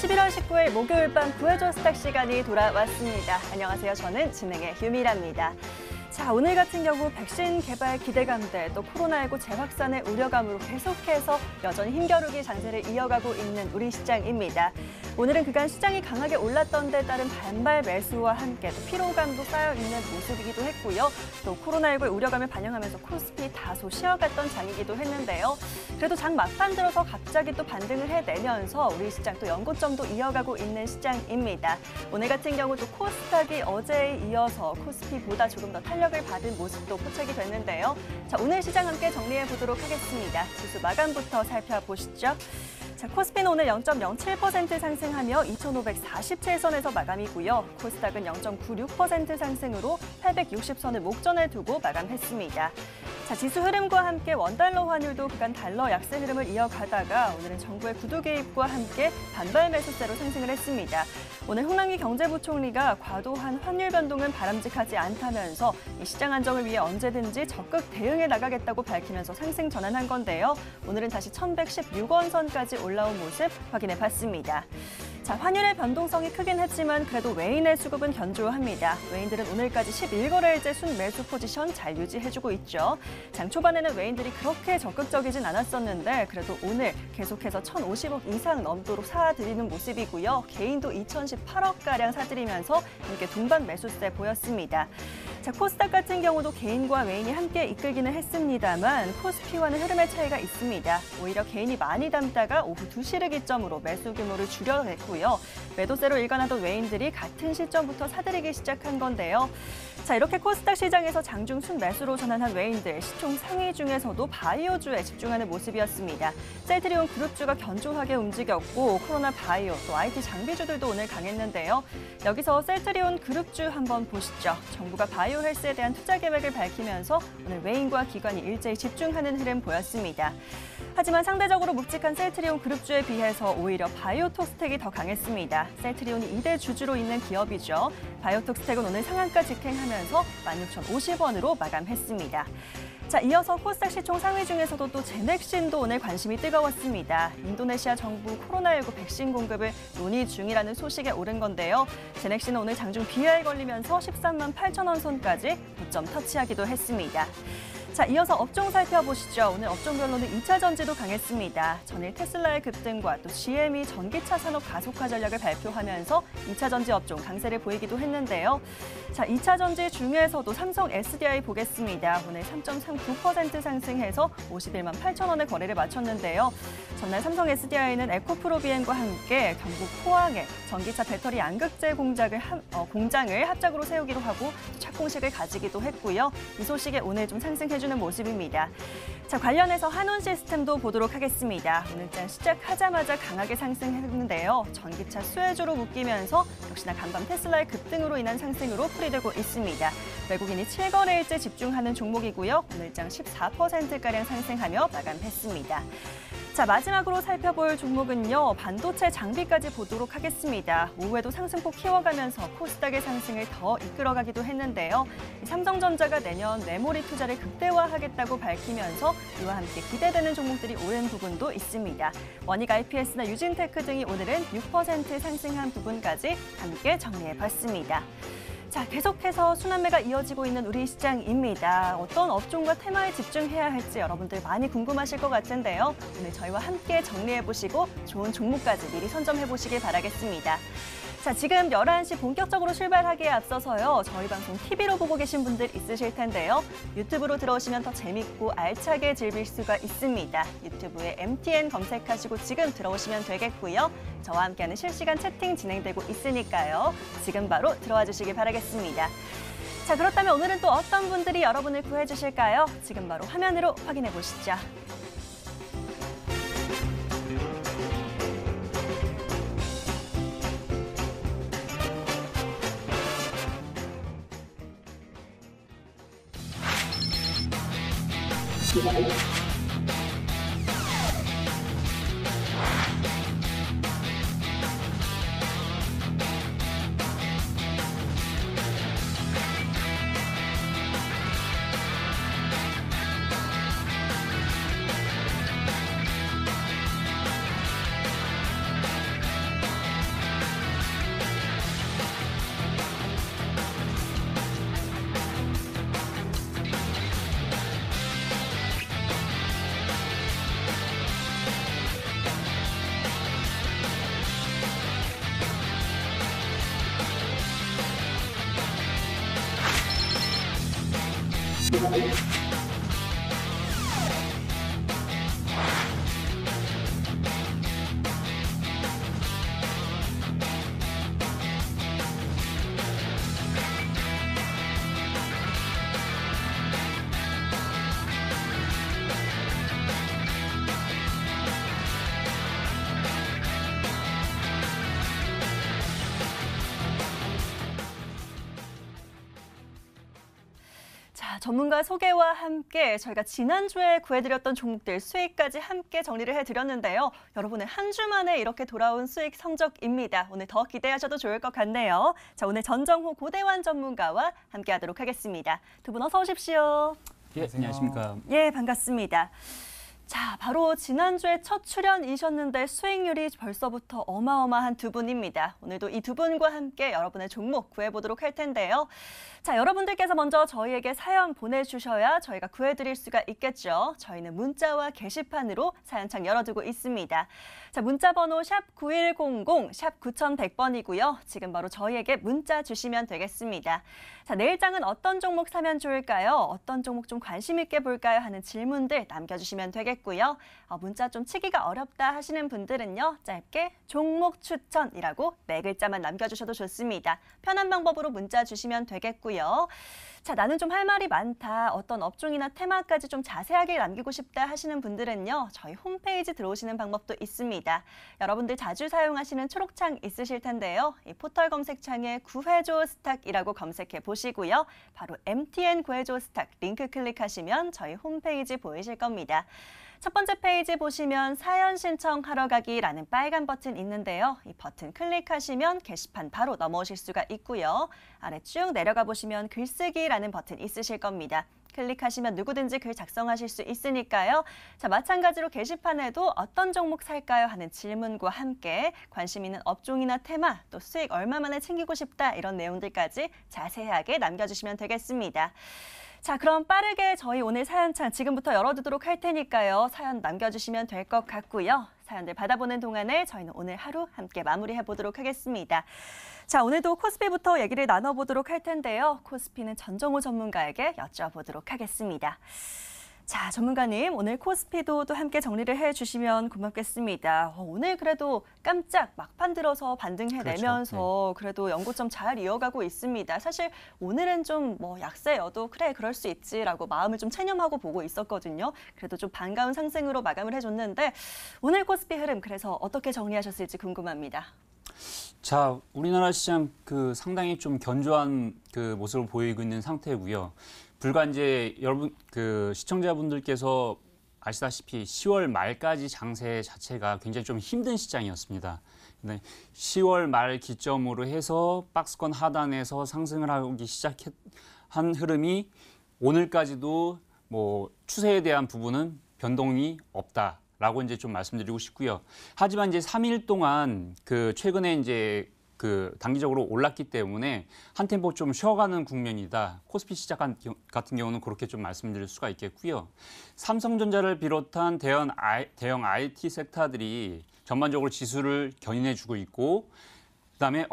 11월 19일 목요일 밤 구해줘 스탁 시간이 돌아왔습니다. 안녕하세요. 저는 진행의 유미라입니다. 자, 오늘 같은 경우 백신 개발 기대감대 또 코로나19 재확산의 우려감으로 계속해서 여전히 힘겨루기 장세를 이어가고 있는 우리 시장입니다. 오늘은 그간 시장이 강하게 올랐던 데 따른 반발 매수와 함께 또 피로감도 쌓여있는 모습이기도 했고요. 또 코로나19의 우려감을 반영하면서 코스피 다소 쉬어갔던 장이기도 했는데요. 그래도 장 막판 들어서 갑자기 또 반등을 해내면서 우리 시장 또 연고점도 이어가고 있는 시장입니다. 오늘 같은 경우 또 코스닥이 어제에 이어서 코스피보다 조금 더 탄력을 받은 모습도 포착이 됐는데요. 자, 오늘 시장 함께 정리해 보도록 하겠습니다. 지수 마감부터 살펴보시죠. 자, 코스피는 오늘 0.07% 상승하며 2,547선에서 마감이고요. 코스닥은 0.96% 상승으로 860선을 목전에 두고 마감했습니다. 자, 지수 흐름과 함께 원달러 환율도 그간 달러 약세 흐름을 이어가다가 오늘은 정부의 구두 개입과 함께 반발 매수세로 상승을 했습니다. 오늘 홍남기 경제부총리가 과도한 환율 변동은 바람직하지 않다면서 이 시장 안정을 위해 언제든지 적극 대응해 나가겠다고 밝히면서 상승 전환한 건데요. 오늘은 다시 1,116원 선까지 올라온 모습 확인해 봤습니다. 자, 환율의 변동성이 크긴 했지만 그래도 외인의 수급은 견조합니다. 외인들은 오늘까지 11거래일째 순매수 포지션 잘 유지해주고 있죠. 장 초반에는 외인들이 그렇게 적극적이진 않았었는데 그래도 오늘 계속해서 1,050억 이상 넘도록 사들이는 모습이고요. 개인도 2,018억가량 사들이면서 함께 동반 매수세 보였습니다. 자, 코스닥 같은 경우도 개인과 외인이 함께 이끌기는 했습니다만 코스피와는 흐름의 차이가 있습니다. 오히려 개인이 많이 담다가 오후 2시를 기점으로 매수 규모를 줄여냈고요. 매도세로 일관하던 외인들이 같은 시점부터 사들이기 시작한 건데요. 자, 이렇게 코스닥 시장에서 장중 순매수로 전환한 외인들, 시총 상위 중에서도 바이오주에 집중하는 모습이었습니다. 셀트리온 그룹주가 견조하게 움직였고 코로나 바이오, 또 IT 장비주들도 오늘 강했는데요. 여기서 셀트리온 그룹주 한번 보시죠. 정부가 바이오 헬스에 대한 투자 계획을 밝히면서 오늘 외인과 기관이 일제히 집중하는 흐름 보였습니다. 하지만 상대적으로 묵직한 셀트리온 그룹주에 비해서 오히려 바이오톡스텍이 더 강했습니다. 셀트리온이 2대 주주로 있는 기업이죠. 바이오톡스텍은 오늘 상한가 직행하면서 16,050원으로 마감했습니다. 자, 이어서 코스닥 시총 상위 중에서도 또 제넥신도 오늘 관심이 뜨거웠습니다. 인도네시아 정부 코로나19 백신 공급을 논의 중이라는 소식에 오른 건데요. 제넥신은 오늘 장중 비하에 걸리면서 13만 8천원 선까지 고점 터치하기도 했습니다. 자, 이어서 업종 살펴보시죠. 오늘 업종별로는 2차 전지도 강했습니다. 전일 테슬라의 급등과 또 GM이 전기차 산업 가속화 전략을 발표하면서 2차 전지 업종 강세를 보이기도 했는데요. 자, 2차 전지 중에서도 삼성 SDI 보겠습니다. 오늘 3.39% 상승해서 51만 8천 원의 거래를 마쳤는데요. 전날 삼성 SDI는 에코프로비엔과 함께 경북 포항에 전기차 배터리 양극재 공장을 합작으로 세우기로 하고 착공식을 가지기도 했고요. 이 소식에 오늘 좀 상승해주는 모습입니다. 자, 관련해서 한온 시스템도 보도록 하겠습니다. 오늘장 시작하자마자 강하게 상승했는데요. 전기차 수혜주로 묶이면서 역시나 간밤 테슬라의 급등으로 인한 상승으로 풀이되고 있습니다. 외국인이 7거래일째 집중하는 종목이고요. 오늘장 14%가량 상승하며 마감했습니다. 자, 마지막으로 살펴볼 종목은요. 반도체 장비까지 보도록 하겠습니다. 오후에도 상승폭 키워가면서 코스닥의 상승을 더 이끌어가기도 했는데요. 삼성전자가 내년 메모리 투자를 극대화하겠다고 밝히면서 이와 함께 기대되는 종목들이 오른 부분도 있습니다. 원익 IPS나 유진테크 등이 오늘은 6% 상승한 부분까지 함께 정리해봤습니다. 자, 계속해서 순환매가 이어지고 있는 우리 시장입니다. 어떤 업종과 테마에 집중해야 할지 여러분들 많이 궁금하실 것 같은데요. 오늘 저희와 함께 정리해보시고 좋은 종목까지 미리 선점해보시길 바라겠습니다. 자, 지금 11시 본격적으로 출발하기에 앞서서요. 저희 방송 TV로 보고 계신 분들 있으실 텐데요. 유튜브로 들어오시면 더 재밌고 알차게 즐길 수가 있습니다. 유튜브에 MTN 검색하시고 지금 들어오시면 되겠고요. 저와 함께하는 실시간 채팅 진행되고 있으니까요. 지금 바로 들어와 주시길 바라겠습니다. 자, 그렇다면 오늘은 또 어떤 분들이 여러분을 구해주실까요? 지금 바로 화면으로 확인해 보시죠. 자, 전문가 소개와 함께 저희가 지난주에 구해드렸던 종목들 수익까지 함께 정리를 해드렸는데요. 여러분의 한 주 만에 이렇게 돌아온 수익 성적입니다. 오늘 더 기대하셔도 좋을 것 같네요. 자, 오늘 전정호 고대환 전문가와 함께하도록 하겠습니다. 두 분 어서 오십시오. 예, 안녕하십니까. 예, 반갑습니다. 자, 바로 지난주에 첫 출연이셨는데 수익률이 벌써부터 어마어마한 두 분입니다. 오늘도 이 두 분과 함께 여러분의 종목 구해보도록 할 텐데요. 자, 여러분들께서 먼저 저희에게 사연 보내주셔야 저희가 구해드릴 수가 있겠죠. 저희는 문자와 게시판으로 사연창 열어두고 있습니다. 자, 문자 번호 샵 9100, 샵 9100번이고요. 지금 바로 저희에게 문자 주시면 되겠습니다. 자, 내일장은 어떤 종목 사면 좋을까요? 어떤 종목 좀 관심 있게 볼까요? 하는 질문들 남겨주시면 되겠고요. 문자 좀 치기가 어렵다 하시는 분들은요. 짧게 종목 추천이라고 4글자만 남겨주셔도 좋습니다. 편한 방법으로 문자 주시면 되겠고요. 자, 나는 좀 할 말이 많다. 어떤 업종이나 테마까지 좀 자세하게 남기고 싶다 하시는 분들은요. 저희 홈페이지 들어오시는 방법도 있습니다. 여러분들 자주 사용하시는 초록창 있으실 텐데요. 이 포털 검색창에 구해줘 스탁이라고 검색해 보시고요. 바로 MTN 구해줘 스탁 링크 클릭하시면 저희 홈페이지 보이실 겁니다. 첫 번째 페이지 보시면 사연 신청하러 가기라는 빨간 버튼 있는데요. 이 버튼 클릭하시면 게시판 바로 넘어오실 수가 있고요. 아래 쭉 내려가 보시면 글쓰기라는 버튼 있으실 겁니다. 클릭하시면 누구든지 글 작성하실 수 있으니까요. 자, 마찬가지로 게시판에도 어떤 종목 살까요? 하는 질문과 함께 관심 있는 업종이나 테마, 또 수익 얼마 만에 챙기고 싶다 이런 내용들까지 자세하게 남겨주시면 되겠습니다. 자, 그럼 빠르게 저희 오늘 사연창 지금부터 열어두도록 할 테니까요. 사연 남겨주시면 될 것 같고요. 사연들 받아보는 동안에 저희는 오늘 하루 함께 마무리해보도록 하겠습니다. 자, 오늘도 코스피부터 얘기를 나눠보도록 할 텐데요. 코스피는 전정호 전문가에게 여쭤보도록 하겠습니다. 자, 전문가님, 오늘 코스피도 또 함께 정리를 해주시면 고맙겠습니다. 오늘 그래도 깜짝 막판 들어서 반등해내면서 그래도 연고점 잘 이어가고 있습니다. 사실 오늘은 좀 약세여도 그래 그럴 수 있지라고 마음을 좀 체념하고 보고 있었거든요. 그래도 좀 반가운 상승으로 마감을 해줬는데 오늘 코스피 흐름 그래서 어떻게 정리하셨을지 궁금합니다. 자, 우리나라 시장 상당히 좀 견조한 모습을 보이고 있는 상태고요. 불과 이제 여러분 시청자분들께서 아시다시피 10월 말까지 장세 자체가 굉장히 좀 힘든 시장이었습니다. 근데 10월 말 기점으로 해서 박스권 하단에서 상승을 하기 시작한 흐름이 오늘까지도 추세에 대한 부분은 변동이 없다라고 이제 좀 말씀드리고 싶고요. 하지만 이제 3일 동안 최근에 이제 단기적으로 올랐기 때문에 한 템포 좀 쉬어가는 국면이다. 코스피 시작 같은 경우는 그렇게 좀 말씀드릴 수가 있겠고요. 삼성전자를 비롯한 대형 IT 섹터들이 전반적으로 지수를 견인해주고 있고, 그다음에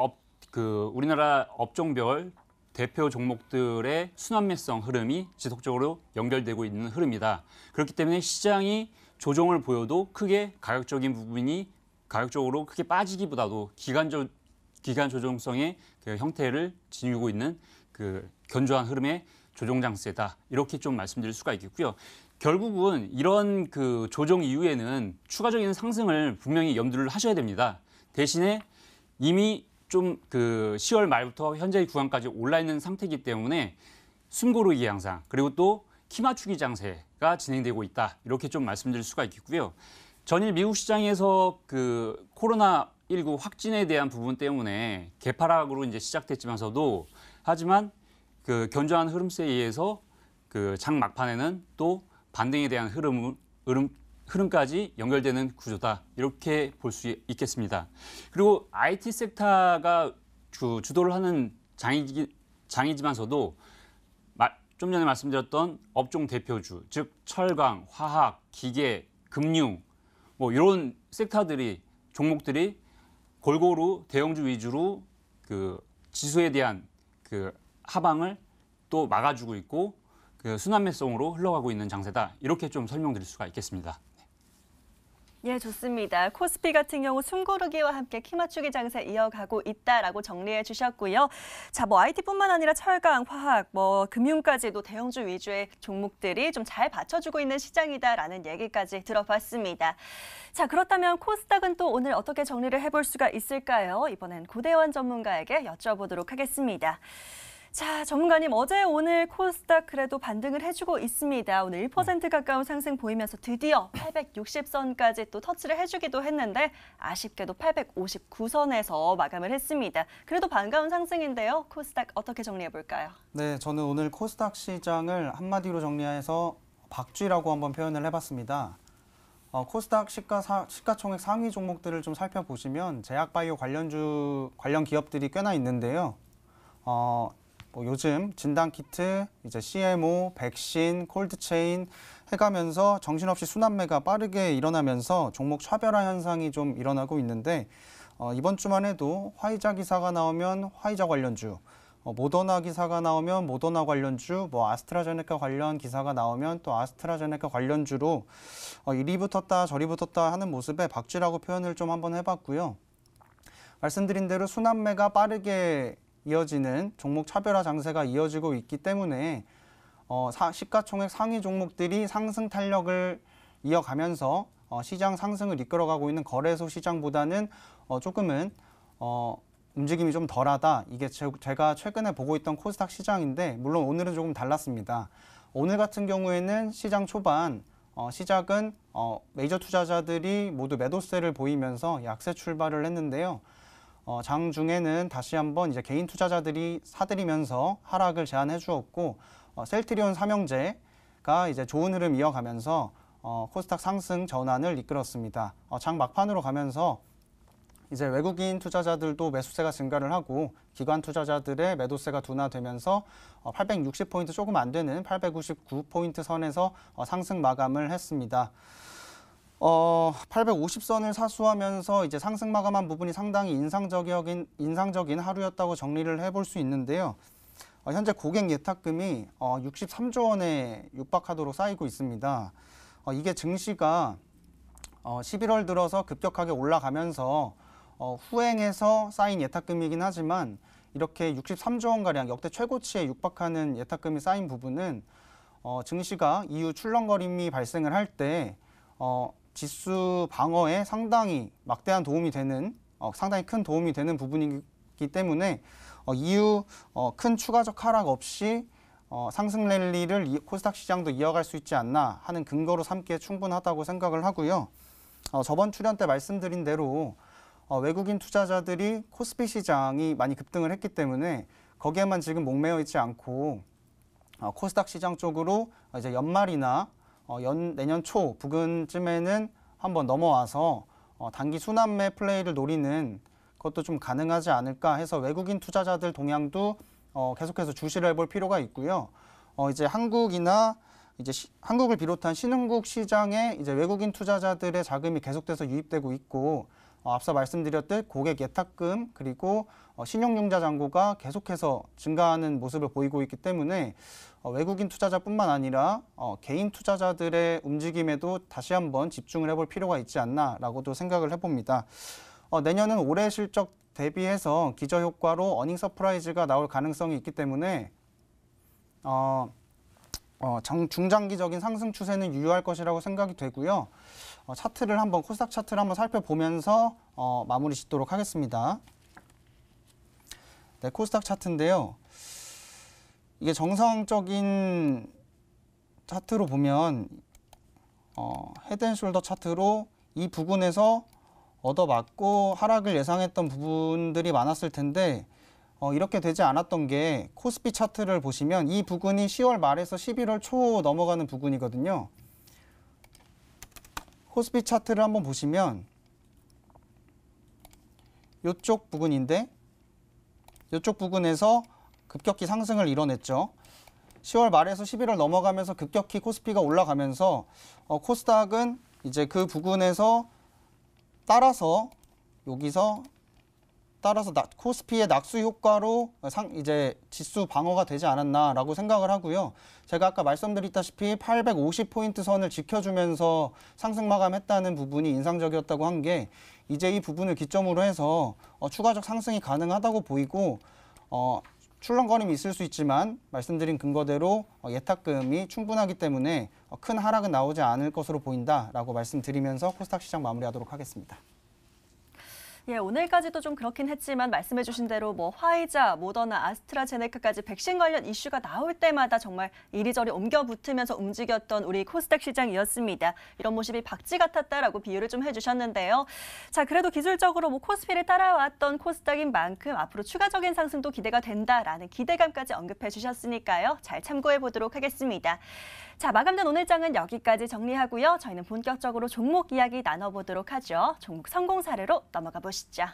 우리나라 업종별 대표 종목들의 순환매성 흐름이 지속적으로 연결되고 있는 흐름이다. 그렇기 때문에 시장이 조정을 보여도 크게 가격적으로 크게 빠지기보다도 기간 조정성의 형태를 지니고 있는 견조한 흐름의 조정 장세다. 이렇게 좀 말씀드릴 수가 있겠고요. 결국은 이런 조정 이후에는 추가적인 상승을 분명히 염두를 하셔야 됩니다. 대신에 이미 좀 10월 말부터 현재 구간까지 올라 있는 상태이기 때문에 숨고르기 양상 그리고 또 키 맞추기 장세가 진행되고 있다. 이렇게 좀 말씀드릴 수가 있겠고요. 전일 미국 시장에서 코로나19 확진에 대한 부분 때문에 개파락으로 이제 시작됐지만서도 하지만 견조한 흐름세에 의해서 장 막판에는 또 반등에 대한 흐름까지 연결되는 구조다. 이렇게 볼 수 있겠습니다. 그리고 IT 섹터가 주도를 하는 장이지만서도 좀 전에 말씀드렸던 업종 대표주, 즉 철강, 화학, 기계, 금융 이런 종목들이 골고루 대형주 위주로 지수에 대한 하방을 또 막아주고 있고, 그 순환매송으로 흘러가고 있는 장세다. 이렇게 좀 설명드릴 수가 있겠습니다. 예, 좋습니다. 코스피 같은 경우 숨고르기와 함께 키맞추기 장세 이어가고 있다라고 정리해 주셨고요. 자, IT뿐만 아니라 철강, 화학, 금융까지도 대형주 위주의 종목들이 좀 잘 받쳐주고 있는 시장이다라는 얘기까지 들어봤습니다. 자, 그렇다면 코스닥은 또 오늘 어떻게 정리를 해볼 수가 있을까요? 이번엔 고대원 전문가에게 여쭤보도록 하겠습니다. 자, 전문가님, 어제 오늘 코스닥 그래도 반등을 해주고 있습니다. 오늘 1% 가까운 상승 보이면서 드디어 860선까지 또 터치를 해주기도 했는데 아쉽게도 859선에서 마감을 했습니다. 그래도 반가운 상승인데요. 코스닥 어떻게 정리해볼까요? 네, 저는 오늘 코스닥 시장을 한마디로 정리해서 박쥐라고 한번 표현을 해봤습니다. 코스닥 시가총액 상위 종목들을 좀 살펴보시면 제약바이오 관련 기업들이 꽤나 있는데요. 요즘 진단키트, 이제 CMO, 백신, 콜드체인 해가면서 정신없이 순환매가 빠르게 일어나면서 종목 차별화 현상이 좀 일어나고 있는데 이번 주만 해도 화이자 기사가 나오면 화이자 관련주, 모더나 기사가 나오면 모더나 관련주, 아스트라제네카 관련 기사가 나오면 또 아스트라제네카 관련주로 이리 붙었다 저리 붙었다 하는 모습에 박쥐라고 표현을 좀 한번 해봤고요. 말씀드린 대로 순환매가 빠르게 이어지는 종목 차별화 장세가 이어지고 있기 때문에 시가총액 상위 종목들이 상승 탄력을 이어가면서 시장 상승을 이끌어가고 있는 거래소 시장보다는 조금은 움직임이 좀 덜하다. 이게 제가 최근에 보고 있던 코스닥 시장인데 물론 오늘은 조금 달랐습니다. 오늘 같은 경우에는 시장 초반 시작은 메이저 투자자들이 모두 매도세를 보이면서 약세 출발을 했는데요. 장중에는 다시 한번 이제 개인 투자자들이 사들이면서 하락을 제한해 주었고 셀트리온 삼형제가 이제 좋은 흐름 이어가면서 코스닥 상승 전환을 이끌었습니다. 장 막판으로 가면서 이제 외국인 투자자들도 매수세가 증가를 하고 기관 투자자들의 매도세가 둔화되면서 860포인트 조금 안 되는 899포인트 선에서 상승 마감을 했습니다. 850선을 사수하면서 이제 상승 마감한 부분이 상당히 인상적인 하루였다고 정리를 해볼 수 있는데요. 현재 고객 예탁금이 63조 원에 육박하도록 쌓이고 있습니다. 이게 증시가 11월 들어서 급격하게 올라가면서 후행해서 쌓인 예탁금이긴 하지만 이렇게 63조 원가량 역대 최고치에 육박하는 예탁금이 쌓인 부분은 증시가 이후 출렁거림이 발생을 할 때 지수 방어에 상당히 막대한 도움이 되는 상당히 큰 도움이 되는 부분이기 때문에 이후 큰 추가적 하락 없이 상승 랠리를 코스닥 시장도 이어갈 수 있지 않나 하는 근거로 삼기에 충분하다고 생각을 하고요. 저번 출연 때 말씀드린 대로 외국인 투자자들이 코스피 시장이 많이 급등을 했기 때문에 거기에만 지금 목매어 있지 않고 코스닥 시장 쪽으로 이제 연말이나 내년 초 부근쯤에는 한번 넘어와서 단기 순환매 플레이를 노리는 것도 좀 가능하지 않을까 해서 외국인 투자자들 동향도 계속해서 주시를 해볼 필요가 있고요. 이제 한국이나 이제 한국을 비롯한 신흥국 시장에 이제 외국인 투자자들의 자금이 계속돼서 유입되고 있고 앞서 말씀드렸듯 고객 예탁금 그리고 신용융자 잔고가 계속해서 증가하는 모습을 보이고 있기 때문에 외국인 투자자뿐만 아니라 개인 투자자들의 움직임에도 다시 한번 집중을 해볼 필요가 있지 않나라고도 생각을 해봅니다. 내년은 올해 실적 대비해서 기저효과로 어닝 서프라이즈가 나올 가능성이 있기 때문에 중장기적인 상승 추세는 유효할 것이라고 생각이 되고요. 차트를 한번 코스닥 차트를 한번 살펴보면서 마무리 짓도록 하겠습니다. 네, 코스닥 차트인데요. 이게 정상적인 차트로 보면 헤드앤숄더 차트로 이 부분에서 얻어맞고 하락을 예상했던 부분들이 많았을 텐데 이렇게 되지 않았던 게 코스피 차트를 보시면 이 부분이 10월 말에서 11월 초 넘어가는 부분이거든요. 코스피 차트를 한번 보시면 이쪽 부분인데 이쪽 부분에서 급격히 상승을 이뤄냈죠. 10월 말에서 11월 넘어가면서 급격히 코스피가 올라가면서 코스닥은 이제 그 부분에서 따라서 여기서 따라서 코스피의 낙수 효과로 이제 지수 방어가 되지 않았나라고 생각을 하고요. 제가 아까 말씀드렸다시피 850포인트 선을 지켜주면서 상승 마감했다는 부분이 인상적이었다고 한 게 이제 이 부분을 기점으로 해서 추가적 상승이 가능하다고 보이고 출렁거림이 있을 수 있지만 말씀드린 근거대로 예탁금이 충분하기 때문에 큰 하락은 나오지 않을 것으로 보인다라고 말씀드리면서 코스닥 시장 마무리하도록 하겠습니다. 예, 오늘까지도 좀 그렇긴 했지만 말씀해주신 대로 뭐 화이자, 모더나, 아스트라제네카까지 백신 관련 이슈가 나올 때마다 정말 이리저리 옮겨 붙으면서 움직였던 우리 코스닥 시장이었습니다. 이런 모습이 박쥐 같았다라고 비유를 좀 해주셨는데요. 자, 그래도 기술적으로 뭐 코스피를 따라왔던 코스닥인 만큼 앞으로 추가적인 상승도 기대가 된다라는 기대감까지 언급해 주셨으니까요. 잘 참고해 보도록 하겠습니다. 자, 마감된 오늘 장은 여기까지 정리하고요. 저희는 본격적으로 종목 이야기 나눠보도록 하죠. 종목 성공 사례로 넘어가 보시죠.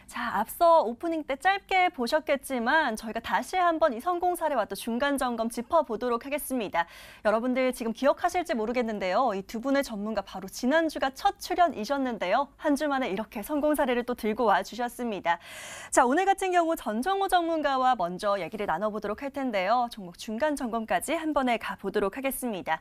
자, 앞서 오프닝 때 짧게 보셨겠지만 저희가 다시 한번 이 성공 사례와 또 중간 점검 짚어보도록 하겠습니다. 여러분들 지금 기억하실지 모르겠는데요. 이 두 분의 전문가 바로 지난주가 첫 출연이셨는데요. 한 주 만에 이렇게 성공 사례를 또 들고 와주셨습니다. 자, 오늘 같은 경우 전정호 전문가와 먼저 얘기를 나눠보도록 할 텐데요. 종목 중간 점검까지 한 번에 가보도록 하겠습니다.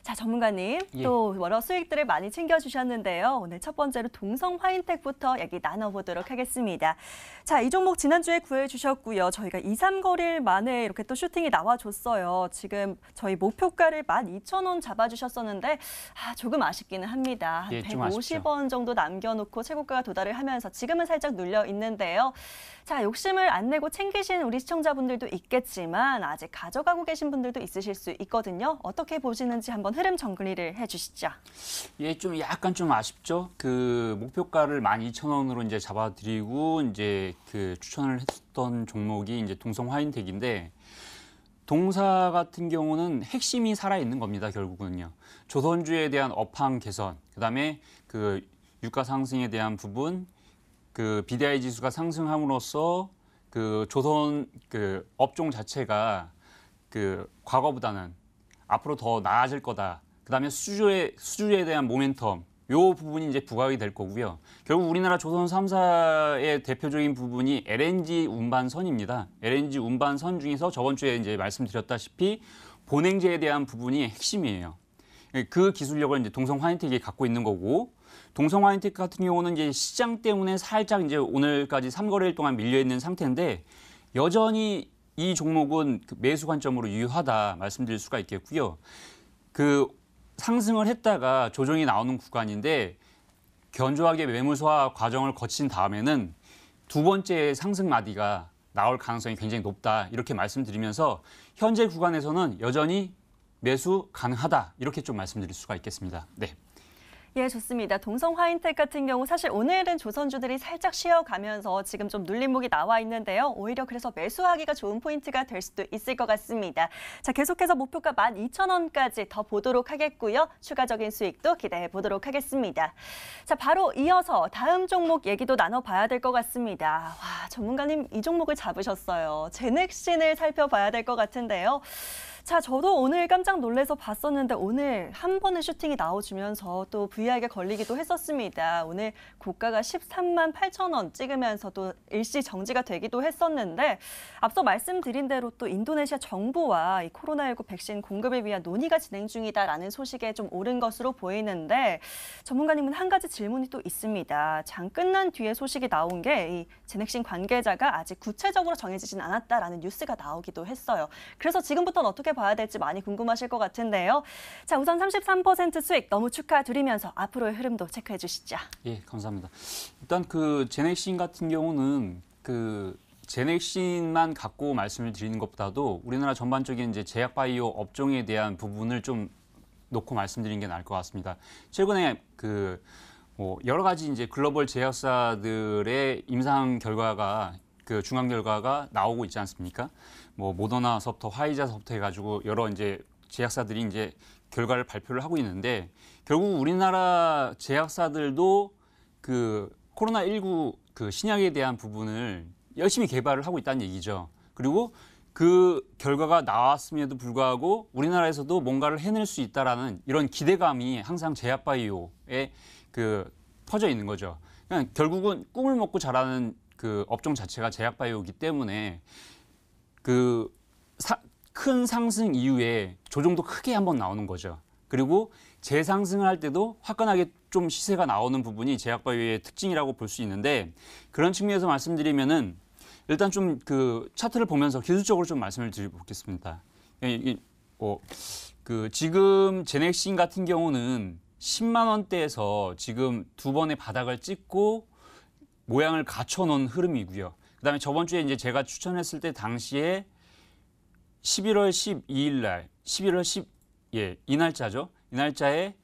자, 전문가님, 예. 또 여러 수익들을 많이 챙겨주셨는데요. 오늘 첫 번째로 동성 화인텍부터 얘기 나눠보도록 하겠습니다. 자, 이 종목 지난주에 구해주셨고요. 저희가 2, 3거래일 만에 이렇게 또 슈팅이 나와줬어요. 지금 저희 목표가를 12,000원 잡아주셨었는데 조금 아쉽기는 합니다. 한 예, 좀 아쉽죠. 150원 정도 남겨놓고 최고가가 도달을 하면서 지금은 살짝 눌려 있는데요. 자, 욕심을 안 내고 챙기신 우리 시청자분들도 있겠지만 아직 가져가고 계신 분들도 있으실 수 있거든요. 어떻게 보시는지 한번 흐름 정리를 해주시죠. 예, 좀 약간 좀 아쉽죠. 그 목표가를 12,000원으로 이제 잡아드리고 이제 그 추천을 했던 종목이 이제 동성 화인텍인데 동사 같은 경우는 핵심이 살아 있는 겁니다. 결국은요. 조선주에 대한 업황 개선, 그다음에 그 유가 상승에 대한 부분, 그 BDI 지수가 상승함으로써 그 조선 그 업종 자체가 그 과거보다는 앞으로 더 나아질 거다. 그다음에 수주에 대한 모멘텀, 요 부분이 이제 부각이 될 거고요. 결국 우리나라 조선 3사의 대표적인 부분이 LNG 운반선입니다. LNG 운반선 중에서 저번 주에 이제 말씀드렸다시피 본행제에 대한 부분이 핵심이에요. 그 기술력을 이제 동성 화인텍이 갖고 있는 거고, 동성 화인텍 같은 경우는 이제 시장 때문에 살짝 이제 오늘까지 3거래일 동안 밀려 있는 상태인데 여전히 이 종목은 그 매수 관점으로 유효하다 말씀드릴 수가 있겠고요. 그 상승을 했다가 조정이 나오는 구간인데 견조하게 매물소화 과정을 거친 다음에는 두 번째 상승 마디가 나올 가능성이 굉장히 높다. 이렇게 말씀드리면서 현재 구간에서는 여전히 매수 가능하다. 이렇게 좀 말씀드릴 수가 있겠습니다. 네. 예, 좋습니다. 동성 화인텍 같은 경우 사실 오늘은 조선주들이 살짝 쉬어가면서 지금 좀 눌림목이 나와 있는데요. 오히려 그래서 매수하기가 좋은 포인트가 될 수도 있을 것 같습니다. 자, 계속해서 목표가 12,000원까지 더 보도록 하겠고요. 추가적인 수익도 기대해 보도록 하겠습니다. 자, 바로 이어서 다음 종목 얘기도 나눠봐야 될 것 같습니다. 와, 전문가님 이 종목을 잡으셨어요. 제넥신을 살펴봐야 될 것 같은데요. 자, 저도 오늘 깜짝 놀라서 봤었는데 오늘 한 번의 슈팅이 나와주면서 또 VI가 걸리기도 했었습니다. 오늘 고가가 13만 8천 원 찍으면서도 일시 정지가 되기도 했었는데 앞서 말씀드린 대로 또 인도네시아 정부와 이 코로나19 백신 공급을 위한 논의가 진행 중이다라는 소식에 좀 오른 것으로 보이는데 전문가님은 한 가지 질문이 또 있습니다. 장 끝난 뒤에 소식이 나온 게 이 제넥신 관계자가 아직 구체적으로 정해지진 않았다라는 뉴스가 나오기도 했어요. 그래서 지금부터는 어떻게 봐야 될지 많이 궁금하실 것 같은데요. 자, 우선 33% 수익 너무 축하드리면서 앞으로의 흐름도 체크해 주시죠. 예, 감사합니다. 일단 그 제넥신 같은 경우는 그 제넥신만 갖고 말씀을 드리는 것보다도 우리나라 전반적인 이제 제약 바이오 업종에 대한 부분을 좀 놓고 말씀드리는 게 나을 것 같습니다. 최근에 그 여러 가지 이제 글로벌 제약사들의 임상 결과가 그 중간 결과가 나오고 있지 않습니까? 뭐 모더나서부터 화이자서부터 해가지고 여러 이제 제약사들이 이제 결과를 발표를 하고 있는데 결국 우리나라 제약사들도 그 코로나19 그 신약에 대한 부분을 열심히 개발을 하고 있다는 얘기죠. 그리고 그 결과가 나왔음에도 불구하고 우리나라에서도 뭔가를 해낼 수 있다라는 이런 기대감이 항상 제약바이오에 그 퍼져 있는 거죠. 그냥 결국은 꿈을 먹고 자라는 그 업종 자체가 제약바이오이기 때문에 그 큰 상승 이후에 조정도 크게 한번 나오는 거죠. 그리고 재상승을 할 때도 화끈하게 좀 시세가 나오는 부분이 제약바이오의 특징이라고 볼 수 있는데 그런 측면에서 말씀드리면은 일단 좀 그 차트를 보면서 기술적으로 좀 말씀을 드리겠습니다. 지금 제넥신 같은 경우는 10만 원대에서 지금 두 번의 바닥을 찍고 모양을 갖춰놓은 흐름이고요. 그다음에 저번 주에 이제 제가 추천했을 때 당시에 11월 12일 날, 11월 이 날짜죠. 이 날짜에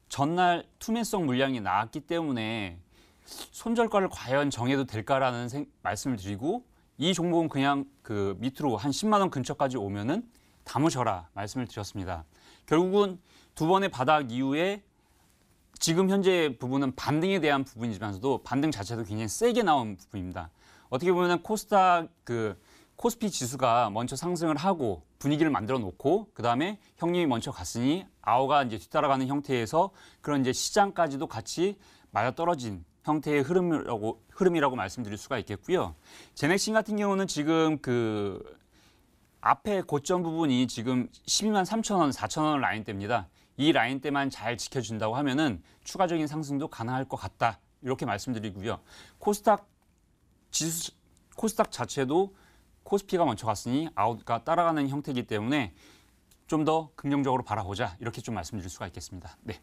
전날 투매성 물량이 나왔기 때문에 손절가를 과연 정해도 될까라는 말씀을 드리고 이 종목은 그냥 그 밑으로 한 10만 원 근처까지 오면은 담으셔라 말씀을 드렸습니다. 결국은 두 번의 바닥 이후에 지금 현재 부분은 반등에 대한 부분이지만서도 반등 자체도 굉장히 세게 나온 부분입니다. 어떻게 보면은 코스피 지수가 먼저 상승을 하고 분위기를 만들어 놓고 그다음에 형님이 먼저 갔으니 아우가 이제 뒤따라가는 형태에서 그런 이제 시장까지도 같이 맞아떨어진 형태의 흐름이라고 말씀드릴 수가 있겠고요. 제넥신 같은 경우는 지금 그 앞에 고점 부분이 지금 12만 3천 원, 4천 원 라인대입니다. 이 라인대만 잘 지켜준다고 하면은 추가적인 상승도 가능할 것 같다. 이렇게 말씀드리고요. 코스닥 자체도 코스피가 먼저 갔으니 아웃가 따라가는 형태이기 때문에 좀 더 긍정적으로 바라보자. 이렇게 좀 말씀드릴 수가 있겠습니다. 네.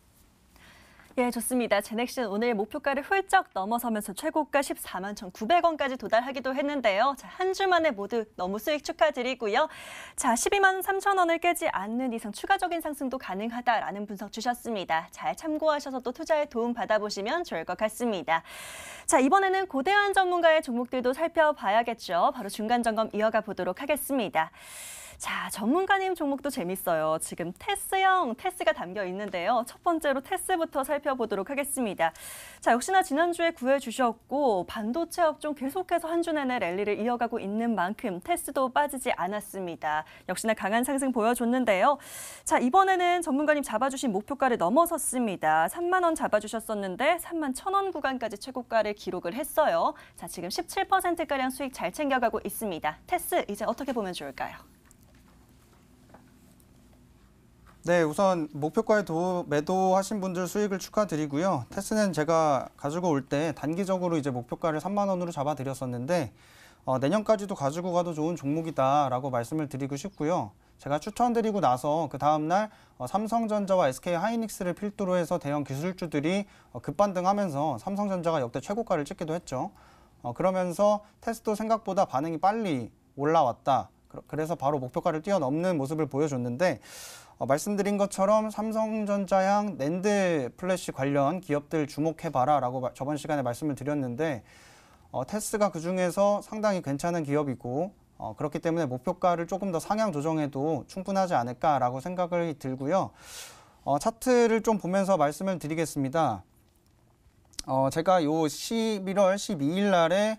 예, 좋습니다. 제넥신 오늘 목표가를 훌쩍 넘어서면서 최고가 14만 1,900원까지 도달하기도 했는데요. 자, 한 주 만에 모두 너무 수익 축하드리고요. 자, 12만 3천 원을 깨지 않는 이상 추가적인 상승도 가능하다라는 분석 주셨습니다. 잘 참고하셔서 또 투자에 도움 받아보시면 좋을 것 같습니다. 자, 이번에는 고대환 전문가의 종목들도 살펴봐야겠죠. 바로 중간 점검 이어가 보도록 하겠습니다. 자, 전문가님 종목도 재밌어요. 지금 테스가 담겨 있는데요. 첫 번째로 테스부터 살펴보도록 하겠습니다. 자, 역시나 지난주에 구해주셨고 반도체 업종 계속해서 한 주 내내 랠리를 이어가고 있는 만큼 테스도 빠지지 않았습니다. 역시나 강한 상승 보여줬는데요. 자, 이번에는 전문가님 잡아주신 목표가를 넘어섰습니다. 3만 원 잡아주셨었는데 3만 1,000원 구간까지 최고가를 기록을 했어요. 자, 지금 17%가량 수익 잘 챙겨가고 있습니다. 테스 이제 어떻게 보면 좋을까요? 네, 우선 목표가에 매도하신 분들 수익을 축하드리고요. 테스는 제가 가지고 올 때 단기적으로 이제 목표가를 3만 원으로 잡아드렸었는데 내년까지도 가지고 가도 좋은 종목이다라고 말씀을 드리고 싶고요. 제가 추천드리고 나서 그 다음날 삼성전자와 SK하이닉스를 필두로 해서 대형 기술주들이 급반등하면서 삼성전자가 역대 최고가를 찍기도 했죠. 그러면서 테스도 생각보다 반응이 빨리 올라왔다. 그래서 바로 목표가를 뛰어넘는 모습을 보여줬는데 말씀드린 것처럼 삼성전자향 낸드 플래시 관련 기업들 주목해봐라 라고 저번 시간에 말씀을 드렸는데 테스가 그중에서 상당히 괜찮은 기업이고 그렇기 때문에 목표가를 조금 더 상향 조정해도 충분하지 않을까라고 생각이 들고요. 차트를 좀 보면서 말씀을 드리겠습니다. 제가 요 11월 12일 날에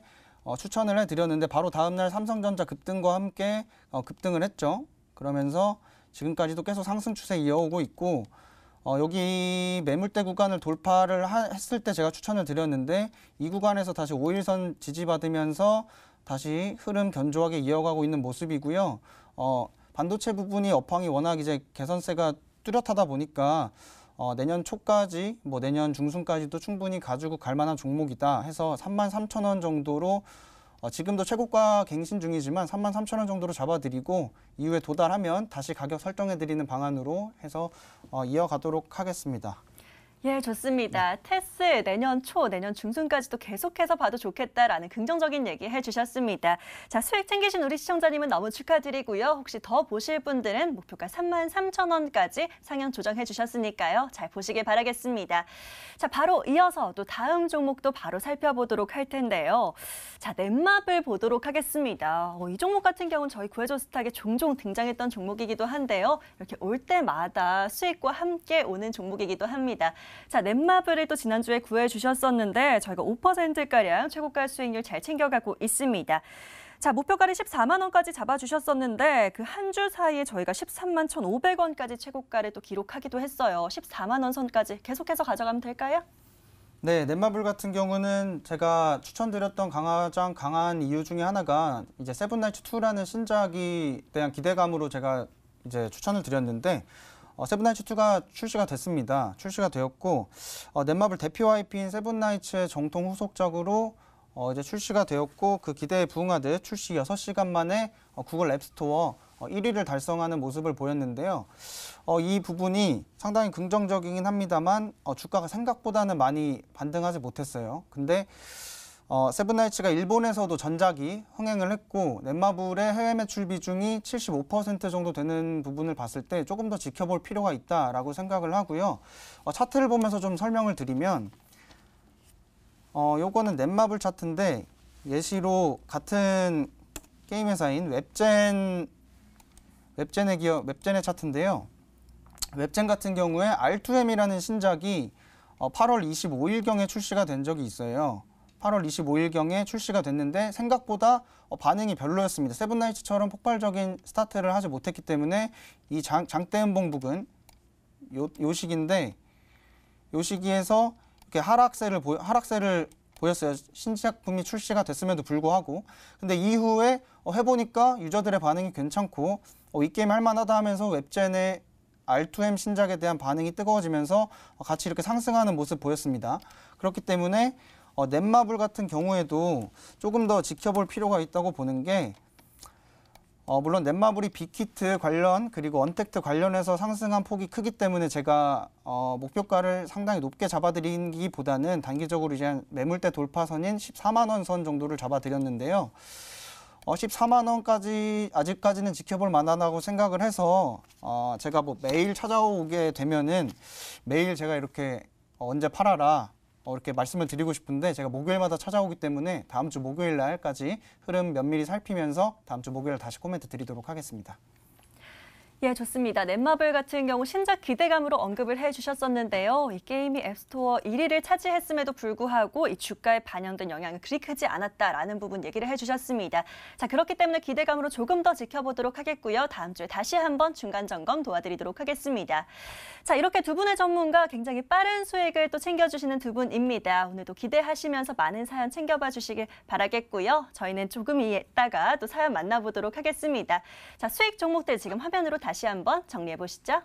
추천을 해드렸는데 바로 다음날 삼성전자 급등과 함께 급등을 했죠. 그러면서 지금까지도 계속 상승 추세 이어오고 있고 여기 매물대 구간을 돌파를 했을 때 제가 추천을 드렸는데 이 구간에서 다시 5일선 지지받으면서 다시 흐름 견조하게 이어가고 있는 모습이고요. 반도체 부분이 업황이 워낙 이제 개선세가 뚜렷하다 보니까 내년 초까지 내년 중순까지도 충분히 가지고 갈 만한 종목이다 해서 3만 3천 원 정도로 지금도 최고가 갱신 중이지만 3만 3천 원 정도로 잡아드리고 이후에 도달하면 다시 가격 설정해드리는 방안으로 해서 이어가도록 하겠습니다. 예, 좋습니다. 테스 내년 초, 내년 중순까지도 계속해서 봐도 좋겠다라는 긍정적인 얘기 해주셨습니다. 자, 수익 챙기신 우리 시청자님은 너무 축하드리고요. 혹시 더 보실 분들은 목표가 3만 3천 원까지 상향 조정해 주셨으니까요. 잘 보시길 바라겠습니다. 자, 바로 이어서 또 다음 종목도 바로 살펴보도록 할 텐데요. 자, 넷마블 보도록 하겠습니다. 이 종목 같은 경우는 저희 구해줘 스탁에 종종 등장했던 종목이기도 한데요. 이렇게 올 때마다 수익과 함께 오는 종목이기도 합니다. 자, 넷마블을 또 지난주에 구해주셨었는데 저희가 5%가량 최고가 수익률 잘 챙겨가고 있습니다. 자, 목표가를 14만 원까지 잡아주셨었는데 그 한 주 사이에 저희가 13만 1,500원까지 최고가를 또 기록하기도 했어요. 14만 원 선까지 계속해서 가져가면 될까요? 네, 넷마블 같은 경우는 제가 추천드렸던 가장 강한 이유 중에 하나가 이제 세븐나이츠 2라는 신작에 대한 기대감으로 제가 이제 추천을 드렸는데 세븐나이츠 2가 출시가 됐습니다. 출시가 되었고 넷마블 대표 IP인 세븐나이츠의 정통 후속작으로 이제 출시가 되었고 그 기대에 부응하듯 출시 6시간 만에 구글 앱스토어 1위를 달성하는 모습을 보였는데요. 이 부분이 상당히 긍정적이긴 합니다만 주가가 생각보다는 많이 반등하지 못했어요. 근데 세븐나이츠가 일본에서도 전작이 흥행을 했고 넷마블의 해외 매출 비중이 75% 정도 되는 부분을 봤을 때 조금 더 지켜볼 필요가 있다라고 생각을 하고요. 차트를 보면서 좀 설명을 드리면 요거는 넷마블 차트인데 예시로 같은 게임 회사인 웹젠의 차트인데요. 웹젠 같은 경우에 R2M이라는 신작이 8월 25일경에 출시가 된 적이 있어요. 8월 25일경에 출시가 됐는데 생각보다 반응이 별로였습니다. 세븐나이츠처럼 폭발적인 스타트를 하지 못했기 때문에 이 장대음봉 부근 요 시기인데 요 시기에서 이렇게 하락세를 보였어요. 신작품이 출시가 됐음에도 불구하고. 근데 이후에 해보니까 유저들의 반응이 괜찮고 이 게임 할만하다 하면서 웹젠의 R2M 신작에 대한 반응이 뜨거워지면서 같이 이렇게 상승하는 모습 보였습니다. 그렇기 때문에 넷마블 같은 경우에도 조금 더 지켜볼 필요가 있다고 보는 게 물론 넷마블이 빅히트 관련 그리고 언택트 관련해서 상승한 폭이 크기 때문에 제가 목표가를 상당히 높게 잡아드리기보다는 단기적으로 이제 매물대 돌파선인 14만 원 선 정도를 잡아드렸는데요. 14만 원까지 아직까지는 지켜볼 만하다고 생각을 해서 제가 뭐 매일 찾아오게 되면은 매일 제가 이렇게 언제 팔아라 이렇게 말씀을 드리고 싶은데 제가 목요일마다 찾아오기 때문에 다음 주 목요일 날까지 흐름 면밀히 살피면서 다음 주 목요일 다시 코멘트 드리도록 하겠습니다. 예, 좋습니다. 넷마블 같은 경우 신작 기대감으로 언급을 해주셨었는데요. 이 게임이 앱스토어 1위를 차지했음에도 불구하고 이 주가에 반영된 영향은 그리 크지 않았다라는 부분 얘기를 해주셨습니다. 자, 그렇기 때문에 기대감으로 조금 더 지켜보도록 하겠고요. 다음 주에 다시 한번 중간 점검 도와드리도록 하겠습니다. 자, 이렇게 두 분의 전문가 굉장히 빠른 수익을 또 챙겨주시는 두 분입니다. 오늘도 기대하시면서 많은 사연 챙겨봐 주시길 바라겠고요. 저희는 조금 있다가 또 사연 만나보도록 하겠습니다. 자, 수익 종목들 지금 화면으로 다시 한번 정리해 보시죠.